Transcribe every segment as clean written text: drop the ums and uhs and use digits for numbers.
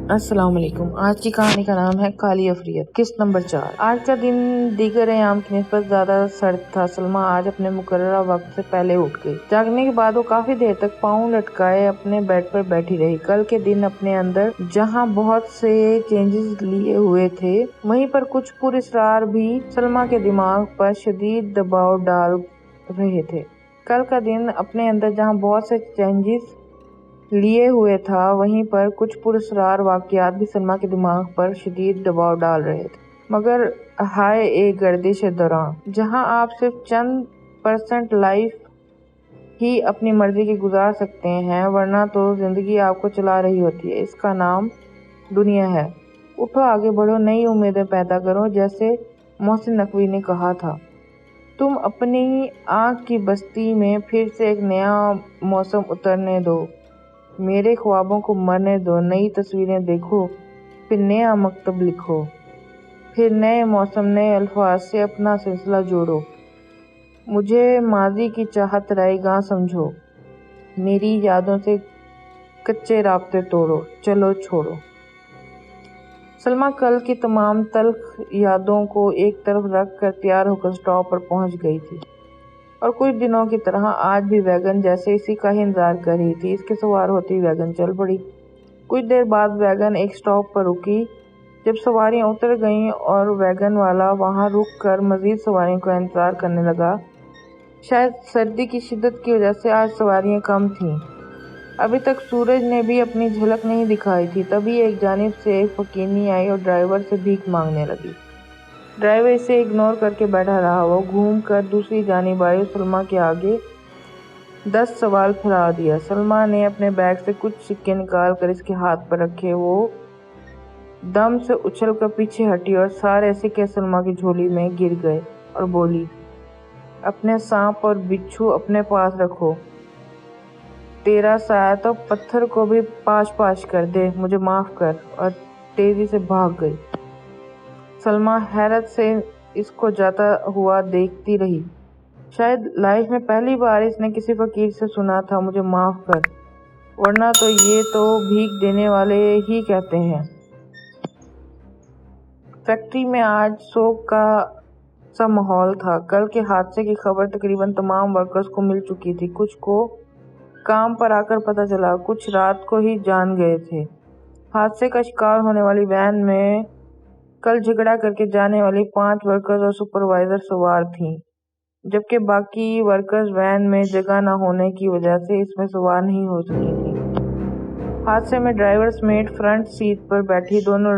السلام علیکم۔ آج کی کہانی کا نام ہے کالی عفریت، قسط نمبر 4۔ آج کا دن دیگر ایام کی نسبت زیادہ سرد تھا۔ سلمیٰ آج اپنے مقررہ وقت سے پہلے اٹھ گئی۔ جاگنے کے بعد وہ کافی دیر تک پاؤں لٹکائے اپنے بیڈ پر بیٹھی رہی۔ کل کے دن اپنے اندر جہاں بہت سے چینجز لیے ہوئے تھے، وہیں پر کچھ پراسرار بھی سلمیٰ کے دماغ پر شدید دباؤ ڈال رہے تھے۔ کل کا دن اپنے اندر جہاں بہت سے چینجز لیے ہوئے تھا، وہیں پر کچھ پراسرار واقعات بھی سلمیٰ کے دماغ پر شدید دباؤ ڈال رہے تھے۔ مگر ہائے ایک گردش دوران، جہاں آپ صرف چند % لائف ہی اپنی مرضی کی گزار سکتے ہیں، ورنہ تو زندگی آپ کو چلا رہی ہوتی ہے۔ اس کا نام دنیا ہے۔ اٹھو، آگے بڑھو، نئی امیدیں پیدا کرو، جیسے محسن نقوی نے کہا تھا۔ تم اپنی آنکھ کی بستی میں پھر سے ایک نیا موسم اترنے دو، میرے خوابوں کو مرنے دو، نئی تصویریں دیکھو، پھر نیا مکتب لکھو، پھر نئے موسم، نئے الفاظ سے اپنا سلسلہ جوڑو، مجھے ماضی کی چاہت رائے گاں سمجھو، میری یادوں سے کچے رابطے توڑو، چلو چھوڑو۔ سلمیٰ کل کی تمام تلخ یادوں کو ایک طرف رکھ کر تیار ہو کر اسٹاپ پر پہنچ گئی تھی، اور کچھ دنوں کی طرح آج بھی ویگن جیسے اسی کا ہی انتظار کر رہی تھی۔ اس کے سوار ہوتی ویگن چل پڑی۔ کچھ دیر بعد ویگن ایک اسٹاپ پر رکی۔ جب سواریاں اتر گئیں اور ویگن والا وہاں رک کر مزید سواریوں کا انتظار کرنے لگا، شاید سردی کی شدت کی وجہ سے آج سواریاں کم تھیں۔ ابھی تک سورج نے بھی اپنی جھلک نہیں دکھائی تھی، تبھی ایک جانب سے ایک فقیرنی آئی اور ڈرائیور سے بھیک مانگنے لگی۔ ڈرائیور اسے اگنور کر کے بیٹھا رہا۔ وہ گھوم کر دوسری جانب آئی اور سلمیٰ کے آگے 10 سوال پھیلا دیا۔ سلمیٰ نے اپنے بیگ سے کچھ سکے نکال کر اس کے ہاتھ پر رکھے۔ وہ دم سے اچھل کر پیچھے ہٹی اور سارے سکے سلمیٰ کی جھولی میں گر گئے اور بولی، اپنے سانپ اور بچھو اپنے پاس رکھو، تیرا سایہ تو پتھر کو بھی پاش پاش کر دے، مجھے معاف کر، اور تیزی سے بھاگ گئی۔ سلمیٰ حیرت سے اس کو جاتا ہوا دیکھتی رہی۔ شاید لائف میں پہلی بار اس نے کسی فقیر سے سنا تھا، مجھے معاف کر، ورنہ تو یہ تو بھیک دینے والے ہی کہتے ہیں۔ فیکٹری میں آج سوگ کا سا ماحول تھا۔ کل کے حادثے کی خبر تقریباً تمام ورکرز کو مل چکی تھی۔ کچھ کو کام پر آ کر پتہ چلا، کچھ رات کو ہی جان گئے تھے۔ حادثے کا شکار ہونے والی وین میں کل جھگڑا کر کے جانے والی 5 ورکرز اور سپروائزر سوار تھیں، جبکہ باقی ورکرز وین میں جگہ نہ ہونے کی وجہ سے اس میں سوار نہیں ہو سکی تھیں۔ حادثے میں ڈرائیور سمیت فرنٹ سیٹ پر بیٹھی دونوں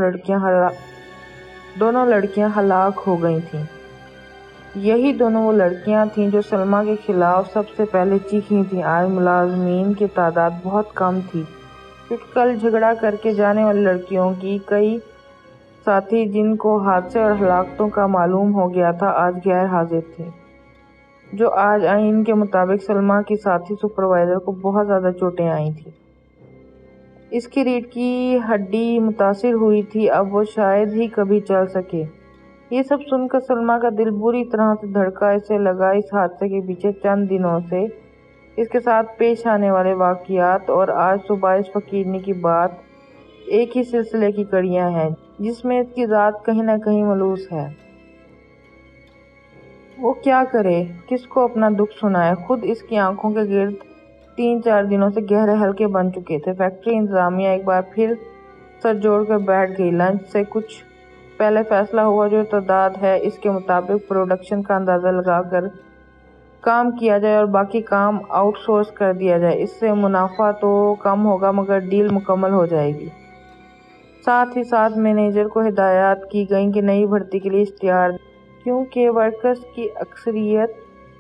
لڑکیاں ہلاک ہو گئی تھیں۔ یہی دونوں وہ لڑکیاں تھیں جو سلمیٰ کے خلاف سب سے پہلے چیخی تھیں۔ آج ملازمین کی تعداد بہت کم تھی، کیونکہ کل جھگڑا کر کے جانے والی لڑکیوں کی کئی ساتھی جن کو حادثے اور ہلاکتوں کا معلوم ہو گیا تھا، آج غیر حاضر تھے۔ جو آج آئیں، ان کے مطابق سلمیٰ کی ساتھی سپروائزر کو بہت زیادہ چوٹیں آئی تھیں۔ اس کی ریڑھ کی ہڈی متاثر ہوئی تھی، اب وہ شاید ہی کبھی چل سکے۔ یہ سب سن کر سلمیٰ کا دل بری طرح سے دھڑکا۔ اسے لگا اس حادثے کے پیچھے چند دنوں سے اس کے ساتھ پیش آنے والے واقعات اور آج صبح اس فقیرنی کی بات ایک ہی سلسلے کی کڑیاں ہیں، جس میں اس کی ذات کہیں نہ کہیں ملوث ہے۔ وہ کیا کرے، کس کو اپنا دکھ سنائے؟ خود اس کی آنکھوں کے گرد 3-4 دنوں سے گہرے حلقے بن چکے تھے۔ فیکٹری انتظامیہ ایک بار پھر سر جوڑ کر بیٹھ گئی۔ لنچ سے کچھ پہلے فیصلہ ہوا جو تعداد ہے، اس کے مطابق پروڈکشن کا اندازہ لگا کر کام کیا جائے اور باقی کام آؤٹ سورس کر دیا جائے۔ اس سے منافع تو کم ہوگا مگر ڈیل مکمل ہو جائے گی۔ ساتھ ہی ساتھ مینیجر کو ہدایات کی گئیں کہ نئی بھرتی کے لیے اشتہار دیں، کیونکہ ورکرز کی اکثریت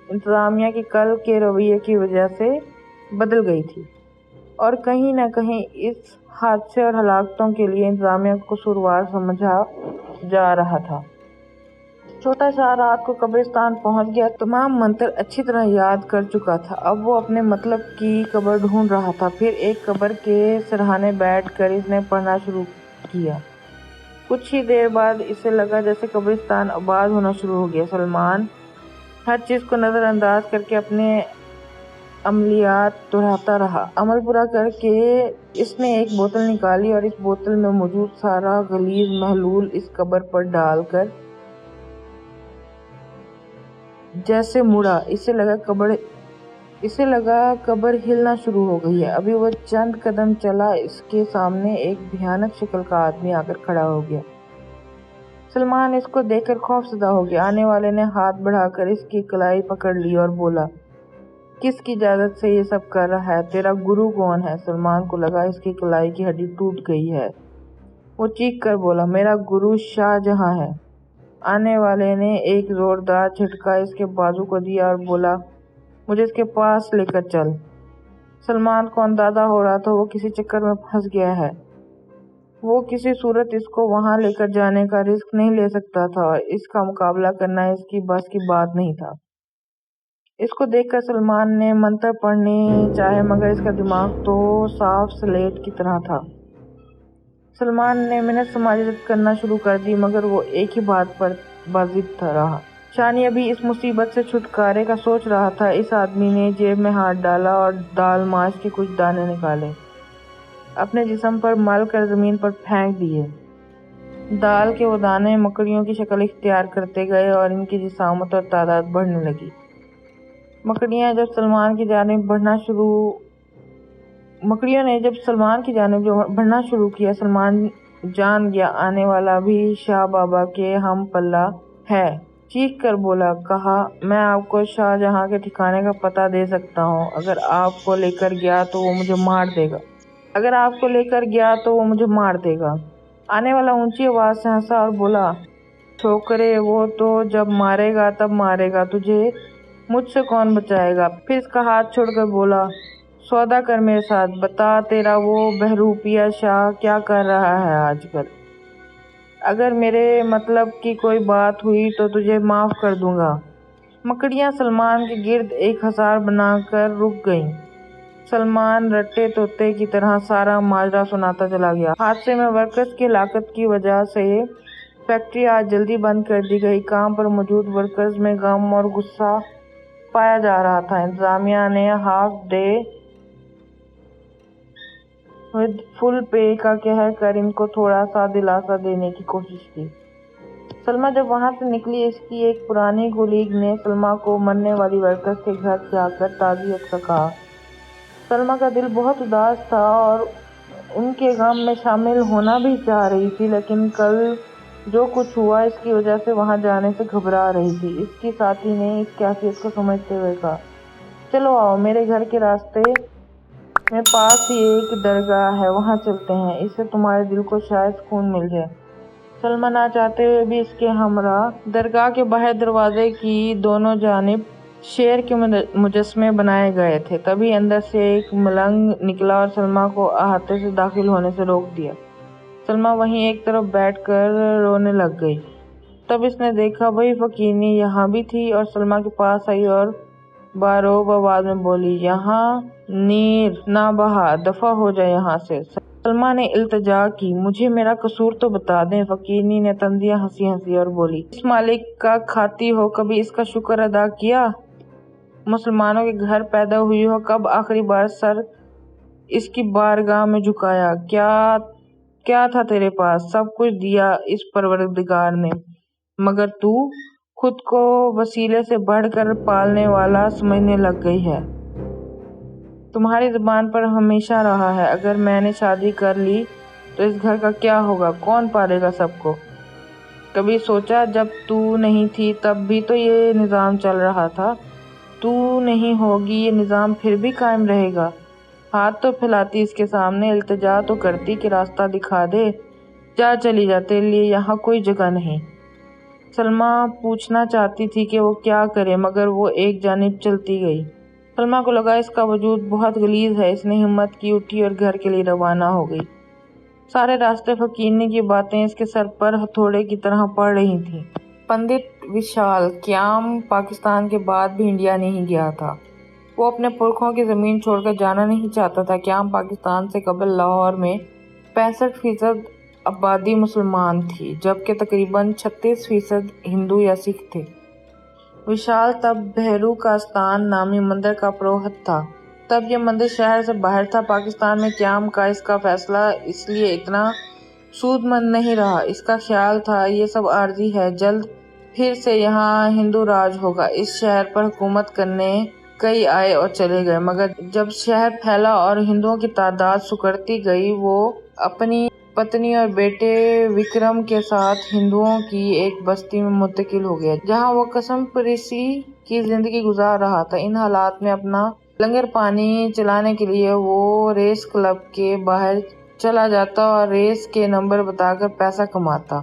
انتظامیہ کے کل کے رویے کی وجہ سے بدل گئی تھی، اور کہیں نہ کہیں اس حادثے اور ہلاکتوں کے لیے انتظامیہ کو قصوروار سمجھا جا رہا تھا۔ چھوٹا شاہ رات کو قبرستان پہنچ گیا۔ تمام منتر اچھی طرح یاد کر چکا تھا۔ اب وہ اپنے مطلب کی قبر ڈھونڈ رہا تھا۔ پھر ایک قبر کے سرہانے بیٹھ کر اس نے پڑھنا شروع کیا۔ کچھ ہی دیر بعد اسے لگا جیسے قبرستان آباد ہونا شروع ہو گیا۔ سلمیٰ ہر چیز کو نظر انداز کر کے اپنے عملیات دہراتا رہا۔ عمل پورا کر کے اس نے ایک بوتل نکالی اور اس بوتل میں موجود سارا غلیظ محلول اس قبر پر ڈال کر جیسے مڑا۔ اسے لگا قبر ہلنا شروع ہو گئی ہے۔ ابھی وہ چند قدم چلا، اس کے سامنے ایک بھیانک شکل کا آدمی آ کر کھڑا ہو گیا۔ سلمان اس کو دیکھ کر خوف زدہ ہو گیا۔ آنے والے نے ہاتھ بڑھا کر اس کی کلائی پکڑ لی اور بولا، کس کی اجازت سے یہ سب کر رہا ہے؟ تیرا گرو کون ہے؟ سلمان کو لگا اس کی کلائی کی ہڈی ٹوٹ گئی ہے۔ وہ چیخ کر بولا، میرا گرو شاہ جہاں ہے۔ آنے والے نے ایک زوردار جھٹکا اس کے بازو کو دیا اور بولا، مجھے اس کے پاس لے کر چل۔ سلمان کو اندازہ ہو رہا تھا وہ کسی چکر میں پھنس گیا ہے۔ وہ کسی صورت اس کو وہاں لے کر جانے کا رسک نہیں لے سکتا تھا اور اس کا مقابلہ کرنا اس کی بس کی بات نہیں تھا۔ اس کو دیکھ کر سلمان نے منتر پڑھنے چاہے مگر اس کا دماغ تو صاف سلیٹ کی طرح تھا۔ سلمان نے منت سماجی رد کرنا شروع کر دی مگر وہ ایک ہی بات پر باضد رہا۔ شانی ابھی اس مصیبت سے چھٹکارے کا سوچ رہا تھا۔ اس آدمی نے جیب میں ہاتھ ڈالا اور دال ماش کے کچھ دانے نکالے، اپنے جسم پر مل کر زمین پر پھینک دیے۔ دال کے وہ دانے مکڑیوں کی شکل اختیار کرتے گئے اور ان کی جسامت اور تعداد بڑھنے لگی۔ مکڑیوں نے جب سلمان کی جانب بڑھنا شروع کیا، سلمان جان گیا آنے والا بھی شاہ بابا کے ہم پلہ ہے۔ چیخ کر بولا، کہا، میں آپ کو شاہ جہاں کے ٹھکانے کا پتہ دے سکتا ہوں۔ اگر آپ کو لے کر گیا تو وہ مجھے مار دے گا۔ آنے والا اونچی آواز سے ہنسا اور بولا، چھوکرے، وہ تو جب مارے گا تب مارے گا، تجھے مجھ سے کون بچائے گا؟ پھر اس کا ہاتھ چھوڑ کر بولا، سودا کر میرے ساتھ، بتا تیرا وہ بہروپیہ شاہ کیا کر رہا ہے آج کل۔ اگر میرے مطلب کی کوئی بات ہوئی تو تجھے معاف کر دوں گا۔ مکڑیاں سلمان کے گرد ایک حصار بنا کر رک گئیں۔ سلمان رٹے طوطے کی طرح سارا ماجرا سناتا چلا گیا۔ حادثے میں ورکرز کی ہلاکت کی وجہ سے فیکٹری آج جلدی بند کر دی گئی۔ کام پر موجود ورکرز میں غم اور غصہ پایا جا رہا تھا۔ انتظامیہ نے ہاف ڈے ود فل پے کا کہہ کر ان کو تھوڑا سا دلاسا دینے کی کوشش کی۔ سلمیٰ جب وہاں سے نکلی، اس کی ایک پرانی کولیگ نے سلمیٰ کو مرنے والی ورکرز کے گھر جا کر تعزیت کا کہا۔ سلمیٰ کا دل بہت اداس تھا اور ان کے غم میں شامل ہونا بھی چاہ رہی تھی، لیکن کل جو کچھ ہوا اس کی وجہ سے وہاں جانے سے گھبرا رہی تھی۔ اس کی ساتھی نے اس کی حیثیت کو سمجھتے ہوئے کہا، چلو آؤ، میرے گھر کے راستے میں پاس ہی ایک درگاہ ہے، وہاں چلتے ہیں، اس سے تمہارے دل کو شاید سکون مل جائے۔ سلمیٰ نہ چاہتے ہوئے بھی اس کے ہمراہ درگاہ کے باہر دروازے کی دونوں جانب شیر کے مجسمے بنائے گئے تھے۔ تبھی اندر سے ایک ملنگ نکلا اور سلمیٰ کو احاطے سے داخل ہونے سے روک دیا۔ سلمیٰ وہیں ایک طرف بیٹھ کر رونے لگ گئی۔ تب اس نے دیکھا وہی فقیرنی یہاں بھی تھی اور سلمیٰ کے پاس آئی اور باروب آواز میں بولی، یہاں نیر نہ بہا، دفع ہو جا یہاں سے۔ سلمیٰ نے التجا کی، مجھے میرا قصور تو بتا دیں۔ فقیرنی نے طنزیہ ہنسی اور بولی، اس مالک کا کھاتی ہو، کبھی اس کا شکر ادا کیا؟ مسلمانوں کے گھر پیدا ہوئی ہو، کب آخری بار سر اس کی بارگاہ میں جھکایا؟ کیا تھا تیرے پاس؟ سب کچھ دیا اس پروردگار نے، مگر تو خود کو وسیلے سے بڑھ کر پالنے والا سمجھنے لگ گئی ہے۔ تمہاری زبان پر ہمیشہ رہا ہے، اگر میں نے شادی کر لی تو اس گھر کا کیا ہوگا؟ کون پالے گا سب کو؟ کبھی سوچا جب تو نہیں تھی تب بھی تو یہ نظام چل رہا تھا، تو نہیں ہوگی یہ نظام پھر بھی قائم رہے گا؟ ہاتھ تو پھیلاتی اس کے سامنے، التجا تو کرتی کہ راستہ دکھا دے، جا چلی جا، تیرے لیے یہاں کوئی جگہ نہیں۔ سلمیٰ پوچھنا چاہتی تھی کہ وہ کیا کرے مگر وہ ایک جانب چلتی گئی۔ سلمیٰ کو لگا اس کا وجود بہت غلیظ ہے۔ اس نے ہمت کی، اٹھی اور گھر کے لیے روانہ ہو گئی۔ سارے راستے فقیرنی کی باتیں اس کے سر پر ہتھوڑے کی طرح پڑ رہی تھیں۔ پنڈت وشال قیام پاکستان کے بعد بھی انڈیا نہیں گیا تھا۔ وہ اپنے پرکھوں کی زمین چھوڑ کر جانا نہیں چاہتا تھا۔ قیام پاکستان سے قبل لاہور میں 65% آبادی مسلمان تھی، جبکہ تقریباً 36% ہندو یا سکھ تھے۔ وشال تب بھیرو کا استان نامی مندر کا پروہت تھا۔ تب یہ مندر شہر سے باہر تھا۔ پاکستان میں قیام کا اس کا فیصلہ اس لیے اتنا سود مند نہیں رہا۔ اس کا خیال تھا یہ سب عارضی ہے، جلد پھر سے یہاں ہندو راج ہوگا۔ اس شہر پر حکومت کرنے کئی آئے اور چلے گئے، مگر جب شہر پھیلا اور ہندوؤں کی تعداد سکڑتی گئی، وہ اپنی پتنی اور بیٹے وکرم کے ساتھ ہندوؤں کی ایک بستی میں منتقل ہو گیا، جہاں وہ قسم پرسی کی زندگی گزار رہا تھا۔ ان حالات میں اپنا لنگر پانی چلانے کے لیے وہ ریس کلب کے باہر چلا جاتا اور ریس کے نمبر بتا کر پیسہ کماتا۔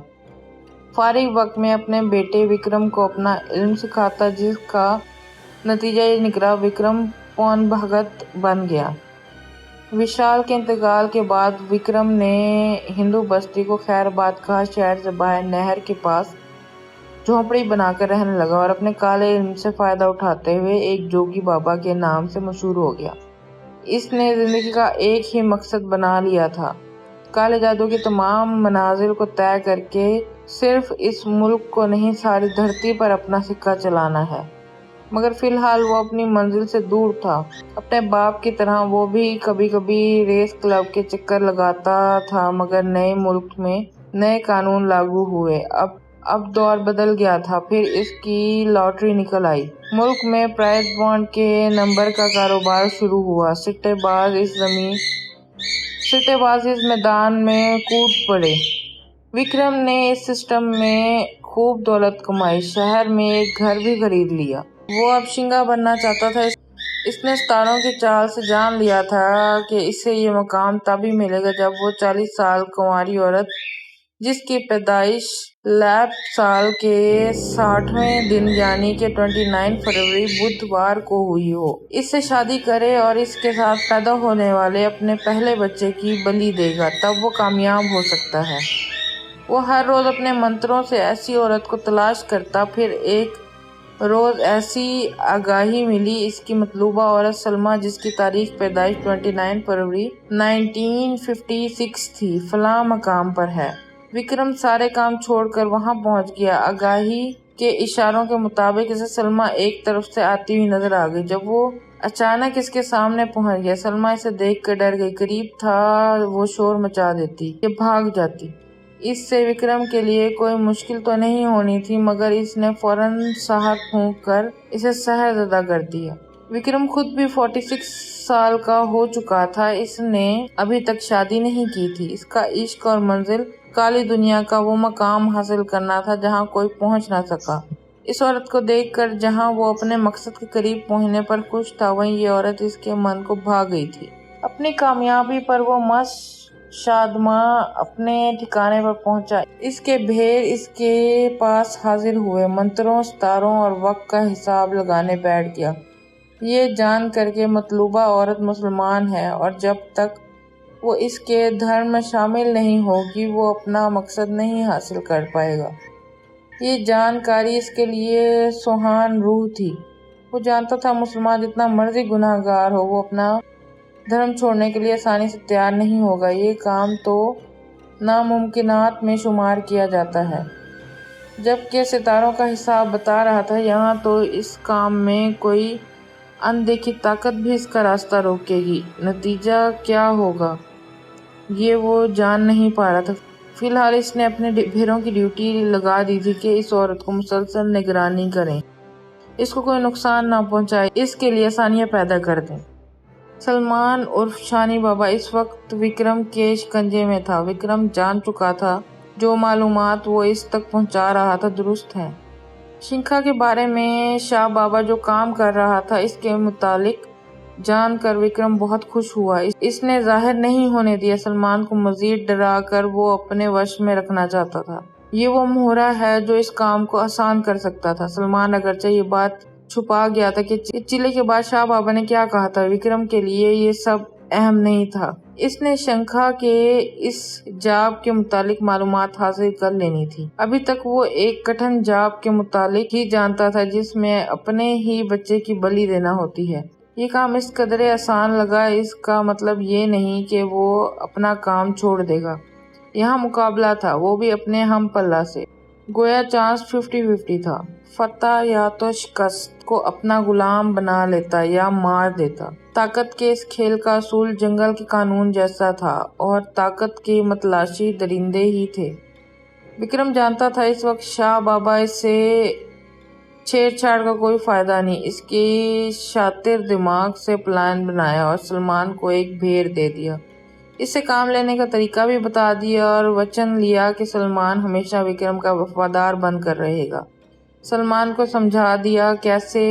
فارغ وقت میں اپنے بیٹے وکرم کو اپنا علم سکھاتا، جس کا نتیجہ یہ نکلا وکرم پون بھگت بن گیا۔ وشال کے انتقال کے بعد وکرم نے ہندو بستی کو خیر آباد کہا، شہر سے باہر نہر کے پاس جھونپڑی بنا کر رہنے لگا اور اپنے کالے علم سے فائدہ اٹھاتے ہوئے ایک جوگی بابا کے نام سے مشہور ہو گیا۔ اس نے زندگی کا ایک ہی مقصد بنا لیا تھا، کالے جادو کی تمام منازل کو طے کر کے صرف اس ملک کو نہیں ساری دھرتی پر اپنا سکہ چلانا ہے۔ مگر فی الحال وہ اپنی منزل سے دور تھا۔ اپنے باپ کی طرح وہ بھی کبھی کبھی ریس کلب کے چکر لگاتا تھا، مگر نئے ملک میں نئے قانون لاگو ہوئے۔ اب دور بدل گیا تھا۔ پھر اس کی لاٹری نکل آئی۔ ملک میں پرائز بانڈ کے نمبر کا کاروبار شروع ہوا۔ سٹے باز اس میدان میں کود پڑے۔ وکرم نے اس سسٹم میں خوب دولت کمائی، شہر میں ایک گھر بھی خرید لیا۔ وہ اب شنگا بننا چاہتا تھا۔ اس نے ستاروں کی چال سے جان لیا تھا کہ اسے یہ مقام تب ہی ملے گا جب وہ 40 سال کنواری عورت، جس کی پیدائش لیپ سال کے 60ویں دن یعنی کہ 29 فروری بدھوار کو ہوئی ہو، اس سے شادی کرے اور اس کے ساتھ پیدا ہونے والے اپنے پہلے بچے کی بلی دے گا، تب وہ کامیاب ہو سکتا ہے۔ وہ ہر روز اپنے منتروں سے ایسی عورت کو تلاش کرتا۔ پھر ایک روز ایسی آگاہی ملی، اس کی مطلوبہ عورت سلمیٰ، جس کی تاریخ پیدائش 29 فروری 1956 تھی، فلاں مقام پر ہے۔ وکرم سارے کام چھوڑ کر وہاں پہنچ گیا۔ آگاہی کے اشاروں کے مطابق اسے سلمیٰ ایک طرف سے آتی ہوئی نظر آ گئی۔ جب وہ اچانک اس کے سامنے پہنچ گیا، سلمیٰ اسے دیکھ کر ڈر گئی۔ قریب تھا وہ شور مچا دیتی کہ بھاگ جاتی۔ اس سے وکرم کے لیے کوئی مشکل تو نہیں ہونی تھی، مگر اس نے فوراً سہر پھونک کر اسے سحر زدہ کر دیا۔ وکرم خود بھی 46 سال کا ہو چکا تھا۔ اس نے ابھی تک شادی نہیں کی تھی۔ اس کا عشق اور منزل کالی دنیا کا وہ مقام حاصل کرنا تھا جہاں کوئی پہنچ نہ سکا۔ اس عورت کو دیکھ کر جہاں وہ اپنے مقصد کے قریب پہنچنے پر خوش تھا، وہیں یہ عورت اس کے من کو بھا گئی تھی۔ اپنی کامیابی پر وہ مست شادماں اپنے ٹھکانے پر پہنچا۔ اس کے بھیر اس کے پاس حاضر ہوئے، منتروں، ستاروں اور وقت کا حساب لگانے بیٹھ گیا، یہ جان کر کے مطلوبہ عورت مسلمان ہے اور جب تک وہ اس کے دھرم میں شامل نہیں ہوگی وہ اپنا مقصد نہیں حاصل کر پائے گا۔ یہ جانکاری اس کے لیے سوہان روح تھی۔ وہ جانتا تھا مسلمان جتنا مرضی گناہ گار ہو، وہ اپنا دھرم چھوڑنے کے لیے آسانی سے تیار نہیں ہوگا۔ یہ کام تو ناممکنات میں شمار کیا جاتا ہے۔ جبکہ ستاروں کا حساب بتا رہا تھا یہاں تو اس کام میں کوئی اندیکھی طاقت بھی اس کا راستہ روکے گی۔ نتیجہ کیا ہوگا یہ وہ جان نہیں پا رہا تھا۔ فی الحال اس نے اپنے بھیروں کی ڈیوٹی لگا دی تھی کہ اس عورت کو مسلسل نگرانی کریں، اس کو کوئی نقصان نہ پہنچائے، اس کے لیے آسانیاں پیدا کر دیں۔ سلمان عرف شانی بابا اس وقت وکرم کے شکنجے میں تھا۔ وکرم جان چکا تھا جو معلومات وہ اس تک پہنچا رہا تھا درست ہیں۔ شنکھا کے بارے میں شاہ بابا جو کام کر رہا تھا اس کے متعلق جان کر وکرم بہت خوش ہوا۔ اس نے ظاہر نہیں ہونے دیا۔ سلمان کو مزید ڈرا کر وہ اپنے وش میں رکھنا چاہتا تھا۔ یہ وہ مہرہ ہے جو اس کام کو آسان کر سکتا تھا۔ سلمان اگرچہ یہ بات چھپا گیا تھا کہ چلے کے بعد شاہ بابا نے کیا کہا تھا، وکرم کے لیے یہ سب اہم نہیں تھا۔ اس نے شنکھا کے اس جاب کے متعلق معلومات حاصل کر لینی تھی۔ ابھی تک وہ ایک کٹھن جاب کے متعلق ہی جانتا تھا جس میں اپنے ہی بچے کی بلی دینا ہوتی ہے۔ یہ کام اس قدر آسان لگا، اس کا مطلب یہ نہیں کہ وہ اپنا کام چھوڑ دے گا۔ یہاں مقابلہ تھا، وہ بھی اپنے ہم پلہ سے۔ گویا چانس 50-50 تھا، فتح یا تو شکست کو اپنا غلام بنا لیتا یا مار دیتا۔ طاقت کے اس کھیل کا اصول جنگل کے قانون جیسا تھا اور طاقت کے متلاشی درندے ہی تھے۔ وکرم جانتا تھا اس وقت شاہ بابا سے چھیڑ چھاڑ کا کوئی فائدہ نہیں۔ اس کے شاطر دماغ سے پلان بنایا اور سلمان کو ایک بھیڑ دے دیا، اس سے کام لینے کا طریقہ بھی بتا دیا اور وچن لیا کہ سلمان ہمیشہ وکرم کا وفادار بن کر رہے گا۔ سلمان کو سمجھا دیا کیسے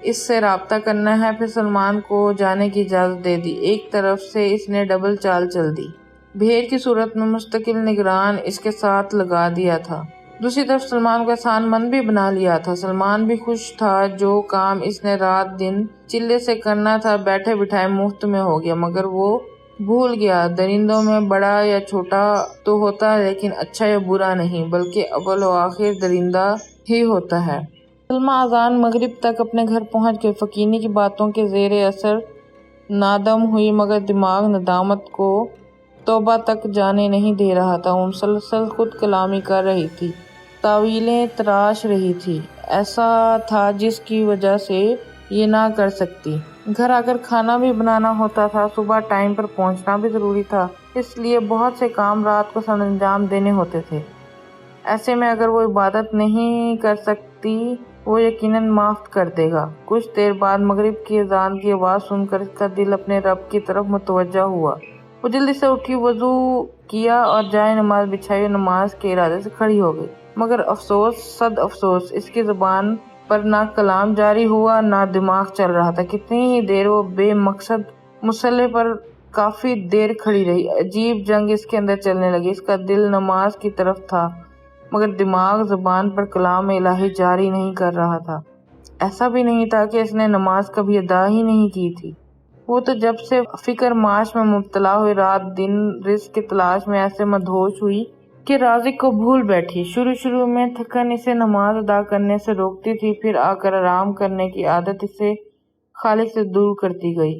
اس سے رابطہ کرنا ہے، پھر سلمان کو جانے کی اجازت دے دی۔ ایک طرف سے اس نے ڈبل چال چل دی، بھیڑ کی صورت میں مستقل نگران اس کے ساتھ لگا دیا تھا، دوسری طرف سلمان کو احسان مند بھی بنا لیا تھا۔ سلمان بھی خوش تھا، جو کام اس نے رات دن چلے سے کرنا تھا بیٹھے بٹھائے مفت میں ہو گیا، مگر وہ بھول گیا درندوں میں بڑا یا چھوٹا تو ہوتا ہے لیکن اچھا یا برا نہیں، بلکہ اول و آخر درندہ ہی ہوتا ہے۔ سلمیٰ اذان مغرب تک اپنے گھر پہنچ گئی، فقینی کی باتوں کے زیر اثر نادم ہوئی، مگر دماغ ندامت کو توبہ تک جانے نہیں دے رہا تھا۔ وہ مسلسل خود کلامی کر رہی تھی، تاویلیں تراش رہی تھی، ایسا تھا جس کی وجہ سے یہ نہ کر سکتی۔ گھر آ کر کھانا بھی بنانا ہوتا تھا، صبح ٹائم پر پہنچنا بھی ضروری تھا، اس لیے بہت سے کام رات کو سر انجام دینے ہوتے تھے۔ ایسے میں اگر وہ عبادت نہیں کر سکتی وہ یقیناً معاف کر دے گا۔ کچھ دیر بعد مغرب کی اذان کی آواز سن کر اس کا دل اپنے رب کی طرف متوجہ ہوا۔ وہ جلدی سے اٹھی، وضو کیا اور جائے نماز بچھائی اور نماز کے ارادے سے کھڑی ہو گئی، مگر افسوس صد افسوس، اس کی زبان پر نہ کلام جاری ہوا نہ دماغ چل رہا تھا۔ کتنی ہی دیر وہ بے مقصد مصلے پر کافی دیر کھڑی رہی، عجیب جنگ اس کے اندر چلنے لگی، اس کا دل نماز کی طرف تھا مگر دماغ زبان پر کلام الہی جاری نہیں کر رہا تھا۔ ایسا بھی نہیں تھا کہ اس نے نماز کبھی ادا ہی نہیں کی تھی، وہ تو جب سے فکر معاش میں مبتلا ہوئی رات دن رزق کی تلاش میں ایسے مدہوش ہوئی کہ رازق کو بھول بیٹھی۔ شروع میں تھکن اسے نماز ادا کرنے سے روکتی تھی، پھر آ کر آرام کرنے کی عادت اسے خالق سے دور کرتی گئی۔